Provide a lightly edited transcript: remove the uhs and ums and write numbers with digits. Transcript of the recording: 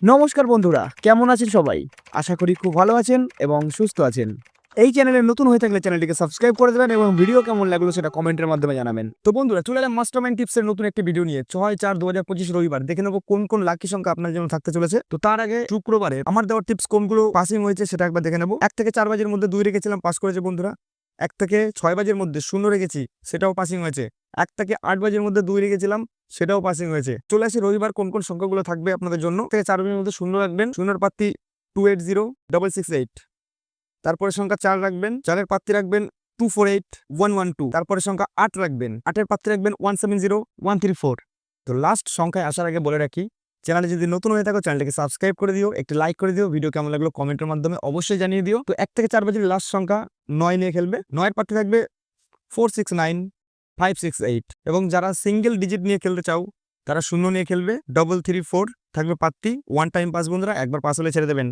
নমস্কার বন্ধুরা, কেমন আছেন সবাই? আশা করি খুব ভালো আছেন এবং সুস্থ আছেন। এই চ্যানেলে নতুন হয়ে থাকলে চ্যানেলটিকে সাবস্ক্রাইব করে দেবেন এবং ভিডিও কেমন লাগলো সেটা কমেন্টের মাধ্যমে জানাবেন। তো বন্ধুরা, চলে এলাম মাস্টারমাইন্ড টিপসের নতুন একটি ভিডিও নিয়ে। 6/4/2025 রবিবার দেখে নেবো কোন কোন লাকি সংখ্যা আপনার জন্য থাকতে চলেছে। তো তার আগে শুক্রবারে আমার দেওয়া টিপস কোনগুলো পাসিং হয়েছে সেটা একবার দেখে নেবো। 1 থেকে 4 বাজের মধ্যে 2 রেখেছিলাম, পাস করেছে বন্ধুরা। 1 থেকে 6 বাজের মধ্যে 0 রেখেছি, সেটাও পাসিং হয়েছে। 1 থেকে 8 বাজের মধ্যে 2 রেখেছিলাম, সেটাও পাসিং হয়েছে। চলে আসি রবিবার কোন কোন সংখ্যাগুলো থাকবে আপনাদের জন্য। থেকে 4 বাজের মধ্যে 0 রাখবেন, 0 প্রার্থী 280668। তারপরে সংখ্যা 4 রাখবেন, 4 প্রার্থী রাখবেন 248112। তারপরে সংখ্যা 8 রাখবেন, 8 প্রার্থী রাখবেন 170134। তো লাস্ট সংখ্যায় আসার আগে বলে রাখি, চ্যানেলে যদি নতুন হয়ে থাকো চ্যানেলটিকে সাবস্ক্রাইব করে দিও, একটি লাইক করে দিও, ভিডিও কেমন লাগলো কমেন্টের মাধ্যমে অবশ্যই জানিয়ে দিও। তো 1 থেকে 4 বাজের লাস্ট সংখ্যা 9 নিয়ে খেলবে। 9 প্রার্থী থাকবে 469568। এবং যারা সিঙ্গেল ডিজিট নিয়ে খেলতে চাও তারা 0 নিয়ে খেলবে। 334 থাকবে প্রার্থী, 1 টাইম পাস বন্ধুরা, একবার পাস হলে ছেড়ে দেবেন।